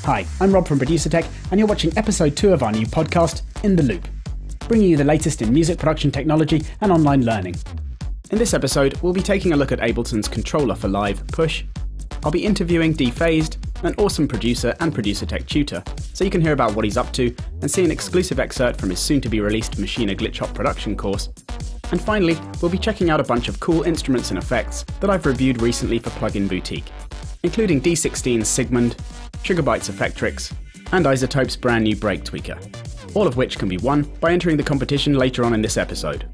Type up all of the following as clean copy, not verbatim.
Hi, I'm Rob from Producer Tech, and you're watching episode 2 of our new podcast, In the Loop, bringing you the latest in music production technology and online learning. In this episode, we'll be taking a look at Ableton's controller for live, Push. I'll be interviewing Defazed, an awesome producer and Producer Tech tutor, so you can hear about what he's up to and see an exclusive excerpt from his soon-to-be-released Machina glitch hop production course. And finally, we'll be checking out a bunch of cool instruments and effects that I've reviewed recently for Pluginboutique, including D16's Sigmund, Sugarbyte's Effectrix, and Isotope's brand new Break Tweaker, all of which can be won by entering the competition later on in this episode.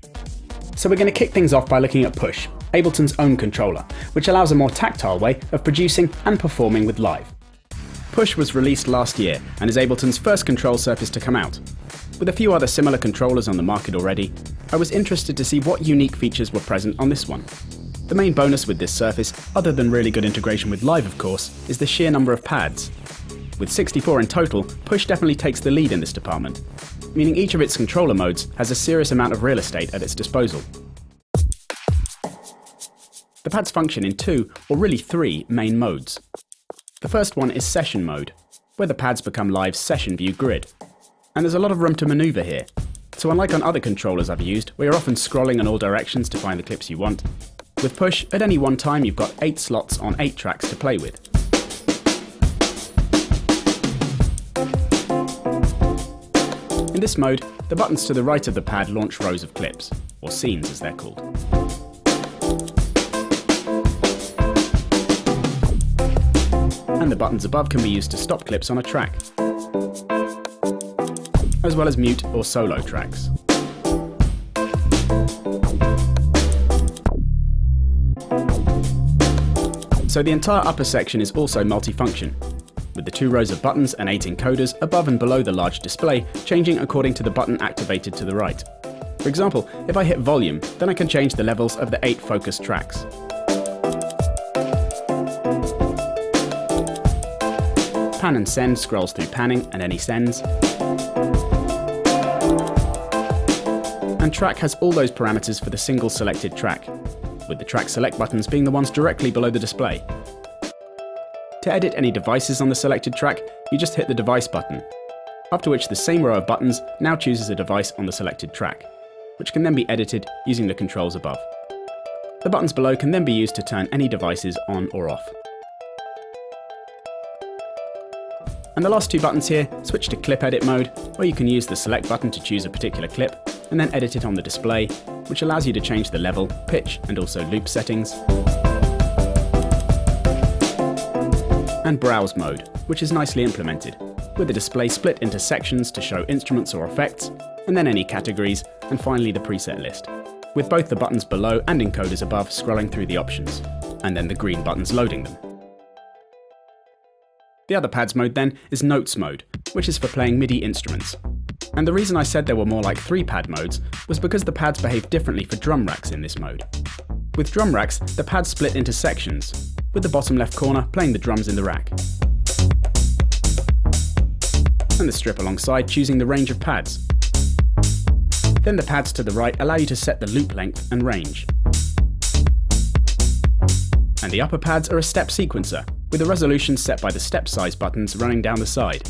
So we're going to kick things off by looking at Push, Ableton's own controller, which allows a more tactile way of producing and performing with live. Push was released last year and is Ableton's first control surface to come out. With a few other similar controllers on the market already, I was interested to see what unique features were present on this one. The main bonus with this surface, other than really good integration with live of course, is the sheer number of pads. With 64 in total, Push definitely takes the lead in this department, meaning each of its controller modes has a serious amount of real estate at its disposal. The pads function in 2, or really 3, main modes. The first one is Session mode, where the pads become Live's session view grid. And there's a lot of room to maneuver here, so unlike on other controllers I've used, where you're often scrolling in all directions to find the clips you want, with Push, at any one time you've got 8 slots on 8 tracks to play with. In this mode, the buttons to the right of the pad launch rows of clips, or scenes as they're called. And the buttons above can be used to stop clips on a track, as well as mute or solo tracks. So the entire upper section is also multifunction, with the 2 rows of buttons and 8 encoders above and below the large display changing according to the button activated to the right. For example, if I hit volume, then I can change the levels of the 8 focused tracks. Pan and send scrolls through panning and any sends. And track has all those parameters for the single selected track, with the track select buttons being the ones directly below the display. To edit any devices on the selected track, you just hit the device button, after which the same row of buttons now chooses a device on the selected track, which can then be edited using the controls above. The buttons below can then be used to turn any devices on or off. And the last 2 buttons here switch to clip edit mode, where you can use the select button to choose a particular clip and then edit it on the display, which allows you to change the level, pitch and also loop settings. And browse mode, which is nicely implemented, with the display split into sections to show instruments or effects, and then any categories, and finally the preset list, with both the buttons below and encoders above scrolling through the options, and then the green buttons loading them. The other pads mode then is Notes mode, which is for playing MIDI instruments. And the reason I said there were more like 3 pad modes was because the pads behave differently for drum racks in this mode. With drum racks, the pads split into sections, with the bottom left corner playing the drums in the rack, and the strip alongside choosing the range of pads. Then the pads to the right allow you to set the loop length and range. And the upper pads are a step sequencer, with a resolution set by the step size buttons running down the side.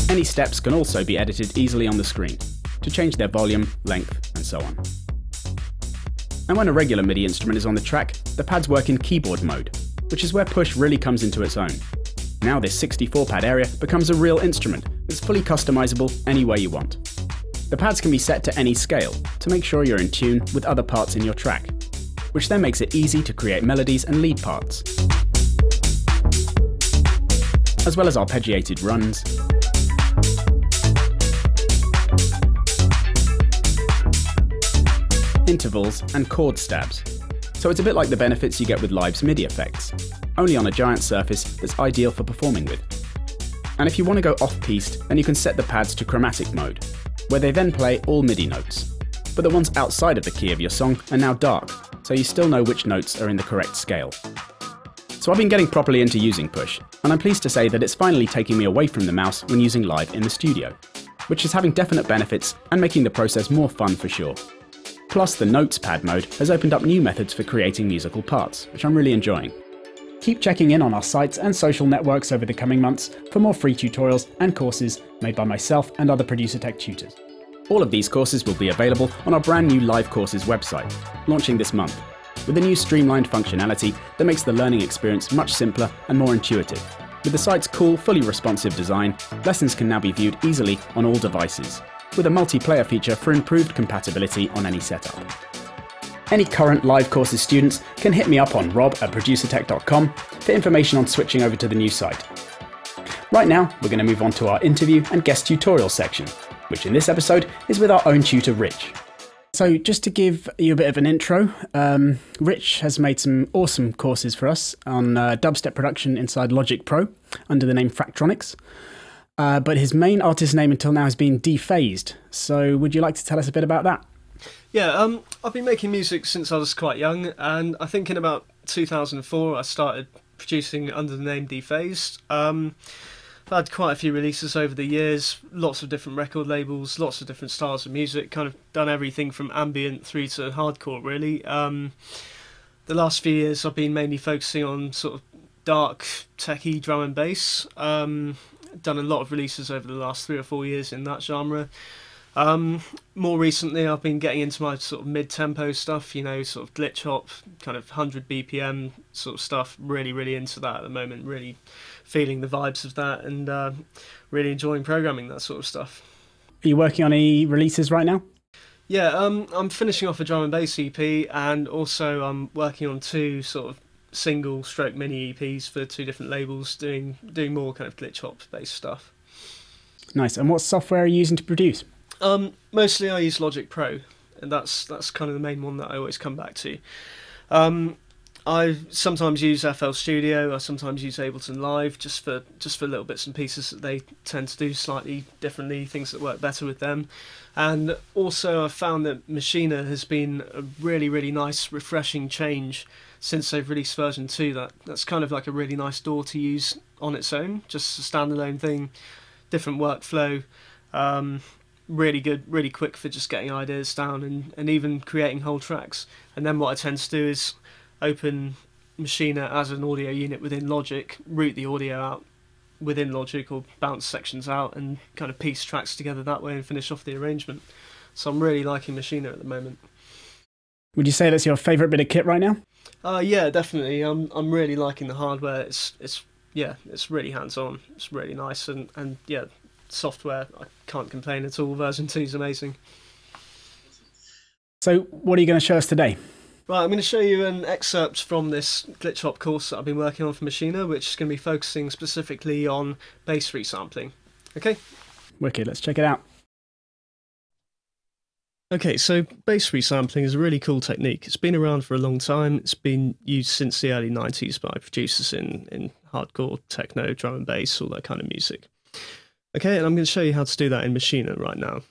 Any steps can also be edited easily on the screen, to change their volume, length, and so on. And when a regular MIDI instrument is on the track, the pads work in keyboard mode, which is where Push really comes into its own. Now this 64 pad area becomes a real instrument that's fully customizable any way you want. The pads can be set to any scale to make sure you're in tune with other parts in your track, which then makes it easy to create melodies and lead parts, as well as arpeggiated runs, intervals and chord stabs. So it's a bit like the benefits you get with Live's MIDI effects, only on a giant surface that's ideal for performing with. And if you want to go off-piste, then you can set the pads to chromatic mode, where they then play all MIDI notes. But the ones outside of the key of your song are now dark, so you still know which notes are in the correct scale. So I've been getting properly into using Push, and I'm pleased to say that it's finally taking me away from the mouse when using Live in the studio, which is having definite benefits and making the process more fun for sure. Plus, the Notespad mode has opened up new methods for creating musical parts, which I'm really enjoying. Keep checking in on our sites and social networks over the coming months for more free tutorials and courses made by myself and other Producer Tech tutors. All of these courses will be available on our brand new live courses website, launching this month, with a new streamlined functionality that makes the learning experience much simpler and more intuitive. With the site's cool, fully responsive design, lessons can now be viewed easily on all devices, with a multiplayer feature for improved compatibility on any setup. Any current live courses students can hit me up on rob@producertech.com for information on switching over to the new site. Right now, we're going to move on to our interview and guest tutorial section, which in this episode is with our own tutor, Rich. So just to give you a bit of an intro, Rich has made some awesome courses for us on dubstep production inside Logic Pro under the name Fractronics. But his main artist name until now has been Defazed. So would you like to tell us a bit about that? Yeah, I've been making music since I was quite young, and I think in about 2004 I started producing under the name Defazed. I've had quite a few releases over the years, lots of different record labels, lots of different styles of music, kind of done everything from ambient through to hardcore really. The last few years I've been mainly focusing on sort of dark, techie drum and bass. Done a lot of releases over the last 3 or 4 years in that genre. More recently I've been getting into my sort of mid-tempo stuff, you know, sort of glitch hop, kind of 100 BPM sort of stuff, really into that at the moment, really feeling the vibes of that and really enjoying programming that sort of stuff. Are you working on any releases right now? Yeah, I'm finishing off a drum and bass EP, and also I'm working on 2 sort of single stroke mini EPs for 2 different labels, doing more kind of glitch hop based stuff. Nice. And what software are you using to produce? Mostly I use Logic Pro, and that's kind of the main one that I always come back to. I sometimes use FL Studio, I sometimes use Ableton Live, just for little bits and pieces that they tend to do slightly differently, things that work better with them. And also I've found that Machina has been a really nice, refreshing change since they've released version 2. That's kind of like a really nice DAW to use on its own, just a standalone thing, different workflow. Really good, really quick for just getting ideas down and even creating whole tracks. And then what I tend to do is open Machina as an audio unit within Logic, route the audio out within Logic or bounce sections out, and kind of piece tracks together that way and finish off the arrangement. So I'm really liking Machina at the moment. Would you say that's your favourite bit of kit right now? Yeah, definitely. I'm really liking the hardware. It's really hands-on. It's really nice, and yeah, software, I can't complain at all. Version 2 is amazing. So what are you going to show us today? Right, I'm going to show you an excerpt from this glitch hop course that I've been working on for Machina, which is going to be focusing specifically on bass resampling. Okay? Wicked, let's check it out. Okay, so bass resampling is a really cool technique. It's been around for a long time. It's been used since the early 90s by producers in hardcore, techno, drum and bass, all that kind of music. Okay, and I'm going to show you how to do that in Machina right now.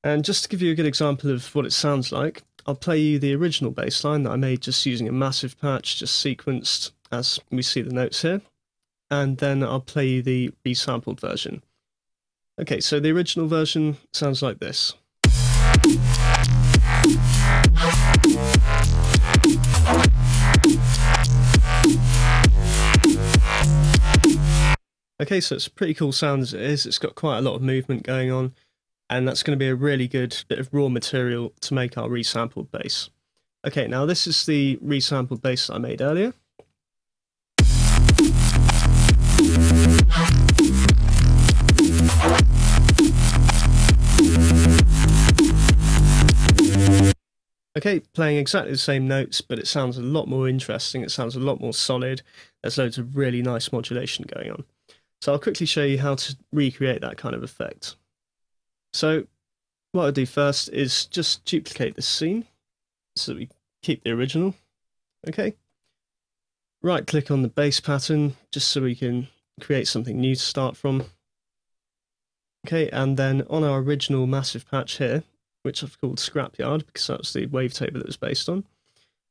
And just to give you a good example of what it sounds like, I'll play you the original bass line that I made just using a massive patch, just sequenced as we see the notes here. And then I'll play you the resampled version. Okay, so the original version sounds like this. Okay, so it's a pretty cool sound as it is. It's got quite a lot of movement going on, and that's going to be a really good bit of raw material to make our resampled bass. Okay, now this is the resampled bass that I made earlier. Okay, playing exactly the same notes, but it sounds a lot more interesting, it sounds a lot more solid, there's loads of really nice modulation going on. So I'll quickly show you how to recreate that kind of effect. So what I'll do first is just duplicate this scene so that we keep the original. Okay. Right click on the bass pattern just so we can create something new to start from. Okay, and then on our original massive patch here, which I've called Scrapyard because that's the wavetable that it was based on,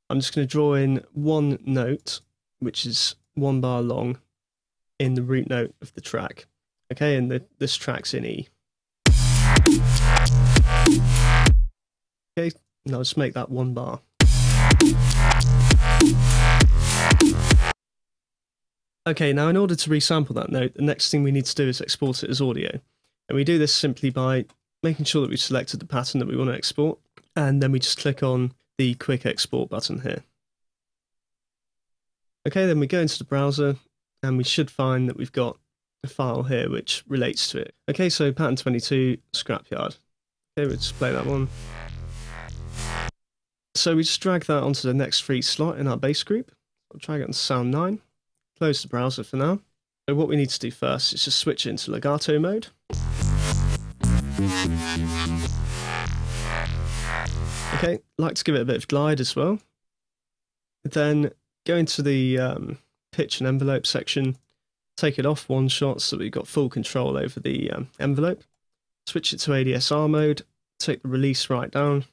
I'm just going to draw in one note, which is 1 bar long, in the root note of the track. Okay, and this track's in E. Okay, and I'll just make that 1 bar. Okay, now in order to resample that note, the next thing we need to do is export it as audio. And we do this simply by making sure that we've selected the pattern that we want to export, and then we just click on the Quick Export button here. Okay, then we go into the browser, and we should find that we've got a file here which relates to it. Okay, so pattern 22, scrapyard. Okay, we'll just play that one. So we just drag that onto the next free slot in our bass group. I'll drag it on sound 9. Close the browser for now. So what we need to do first is just switch it into legato mode. Okay, like to give it a bit of glide as well. Then go into the pitch and envelope section, take it off 1 shot so we've got full control over the envelope. Switch it to ADSR mode, take the release right down.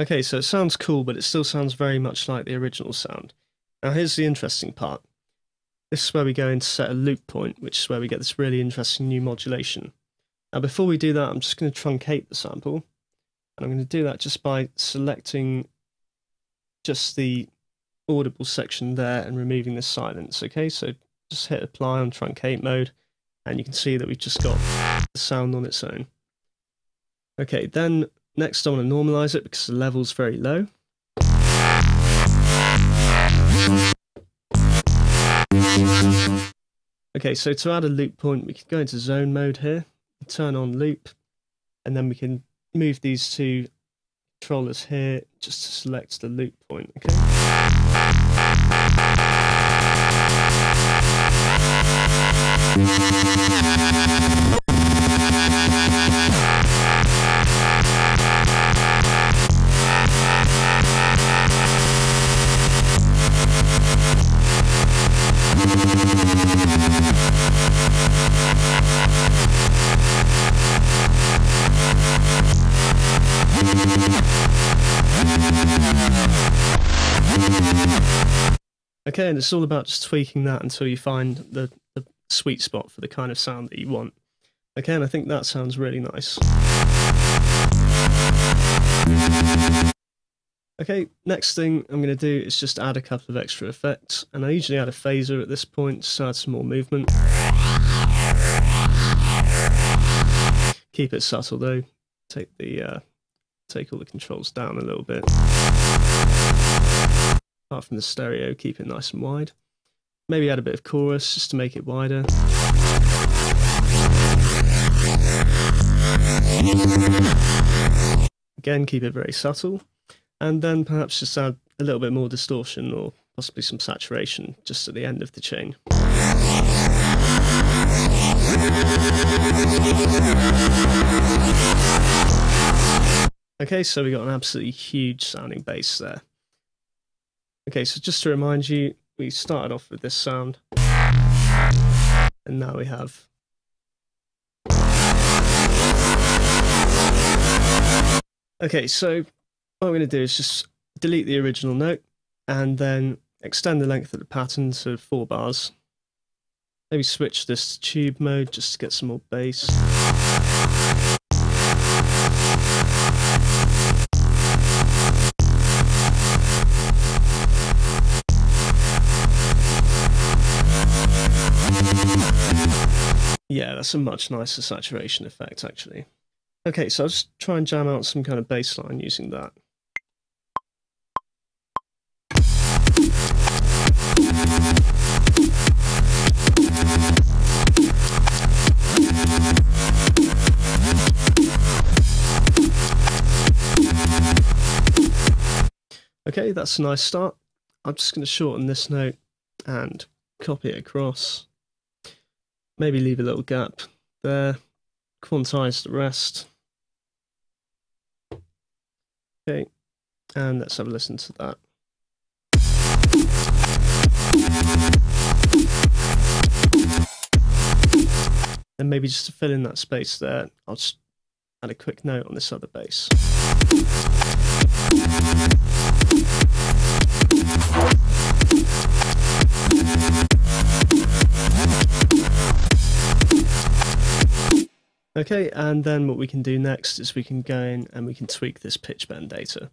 Okay, so it sounds cool, but it still sounds very much like the original sound. Now here's the interesting part. This is where we go in to set a loop point, which is where we get this really interesting new modulation. Now before we do that, I'm just going to truncate the sample. And I'm going to do that just by selecting just the audible section there and removing the silence. Okay, so just hit apply on truncate mode, and you can see that we've just got the sound on its own. Okay, then next I want to normalize it because the level's very low. Okay, so to add a loop point, we can go into zone mode here, turn on loop, and then we can move these 2 controllers here just to select the loop point. Okay. Okay, and it's all about just tweaking that until you find the sweet spot for the kind of sound that you want. Okay, and I think that sounds really nice. Okay, next thing I'm going to do is just add a couple of extra effects, and I usually add a phaser at this point to add some more movement. Keep it subtle though. Take all the controls down a little bit. Apart from the stereo, keep it nice and wide. Maybe add a bit of chorus just to make it wider. Again, keep it very subtle. And then perhaps just add a little bit more distortion or possibly some saturation just at the end of the chain. Okay, so we got an absolutely huge sounding bass there. Okay, so just to remind you, we started off with this sound, and now we have. Okay, so what I'm going to do is just delete the original note, and then extend the length of the pattern to 4 bars. Maybe switch this to tube mode just to get some more bass. Yeah, that's a much nicer saturation effect, actually. Okay, so I'll just try and jam out some kind of bass line using that. Okay, that's a nice start. I'm just going to shorten this note and copy it across. Maybe leave a little gap there. Quantize the rest. Okay, and let's have a listen to that. And maybe just to fill in that space there, I'll just add a quick note on this other bass. Okay, and then what we can do next is we can go in and we can tweak this pitch bend data.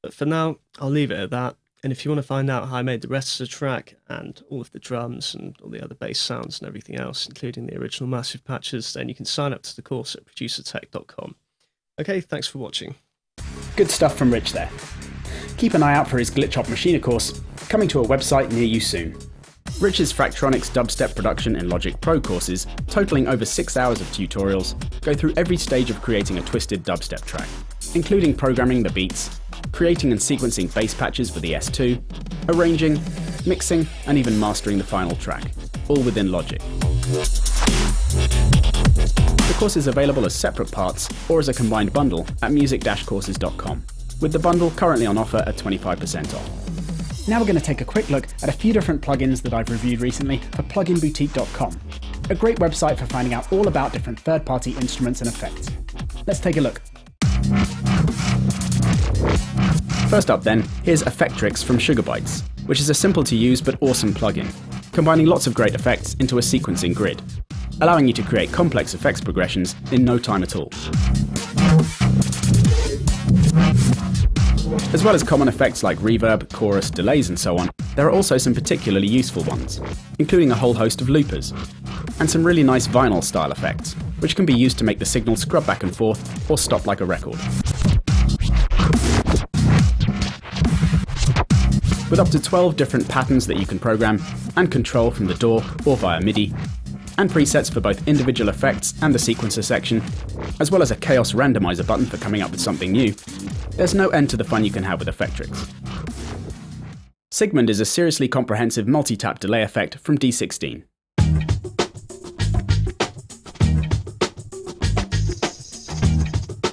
But for now, I'll leave it at that. And if you want to find out how I made the rest of the track and all of the drums and all the other bass sounds and everything else, including the original massive patches, then you can sign up to the course at producertech.com. Okay, thanks for watching. Good stuff from Rich there. Keep an eye out for his Glitch Hop Machina course, coming to a website near you soon. Rich's Fractronics dubstep production in Logic Pro courses, totaling over 6 hours of tutorials, go through every stage of creating a twisted dubstep track, including programming the beats, creating and sequencing bass patches with the S2, arranging, mixing, and even mastering the final track, all within Logic. The course is available as separate parts or as a combined bundle at music-courses.com, with the bundle currently on offer at 25% off. Now we're going to take a quick look at a few different plugins that I've reviewed recently for Pluginboutique.com, a great website for finding out all about different third-party instruments and effects. Let's take a look. First up then, here's Effectrix from Sugarbytes, which is a simple to use but awesome plugin, combining lots of great effects into a sequencing grid, allowing you to create complex effects progressions in no time at all. As well as common effects like reverb, chorus, delays and so on, there are also some particularly useful ones, including a whole host of loopers, and some really nice vinyl style effects, which can be used to make the signal scrub back and forth or stop like a record. With up to 12 different patterns that you can program and control from the DAW or via MIDI, and presets for both individual effects and the sequencer section, as well as a chaos randomizer button for coming up with something new, there's no end to the fun you can have with Effectrix. Sigmund is a seriously comprehensive multi-tap delay effect from D16.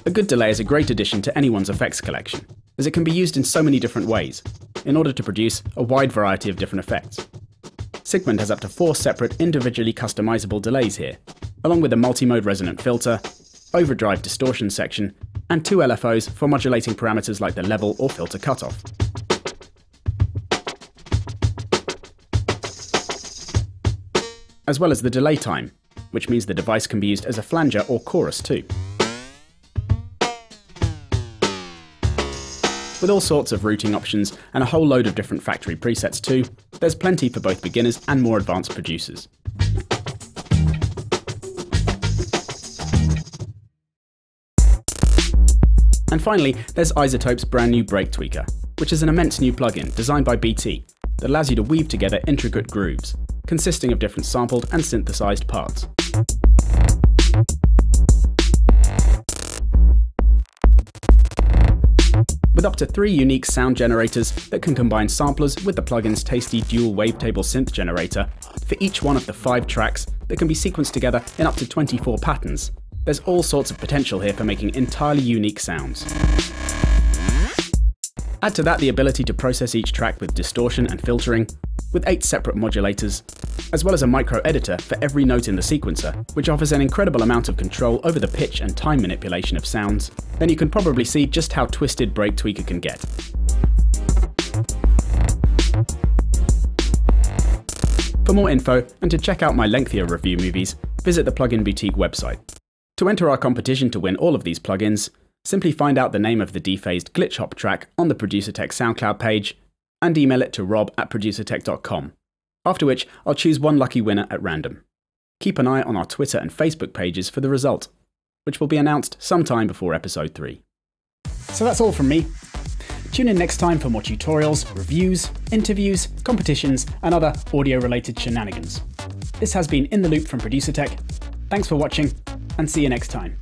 A good delay is a great addition to anyone's effects collection, as it can be used in so many different ways, in order to produce a wide variety of different effects. Sigmund has up to 4 separate individually customizable delays here, along with a multi-mode resonant filter, overdrive distortion section, and 2 LFOs for modulating parameters like the level or filter cutoff. As well as the delay time, which means the device can be used as a flanger or chorus too. With all sorts of routing options and a whole load of different factory presets too, there's plenty for both beginners and more advanced producers. And finally, there's iZotope's brand new Break Tweaker, which is an immense new plugin designed by BT that allows you to weave together intricate grooves, consisting of different sampled and synthesized parts. With up to 3 unique sound generators that can combine samplers with the plugin's tasty dual wavetable synth generator for each one of the 5 tracks that can be sequenced together in up to 24 patterns, there's all sorts of potential here for making entirely unique sounds. Add to that the ability to process each track with distortion and filtering, with 8 separate modulators, as well as a micro editor for every note in the sequencer, which offers an incredible amount of control over the pitch and time manipulation of sounds, then you can probably see just how twisted Break Tweaker can get. For more info, and to check out my lengthier review movies, visit the Pluginboutique website. To enter our competition to win all of these plugins, simply find out the name of the Defazed Glitch Hop track on the Producer Tech SoundCloud page, and email it to rob@producertech.com, after which I'll choose one lucky winner at random. Keep an eye on our Twitter and Facebook pages for the result, which will be announced sometime before episode 3. So that's all from me. Tune in next time for more tutorials, reviews, interviews, competitions, and other audio-related shenanigans. This has been In the Loop from Producer Tech. Thanks for watching, and see you next time.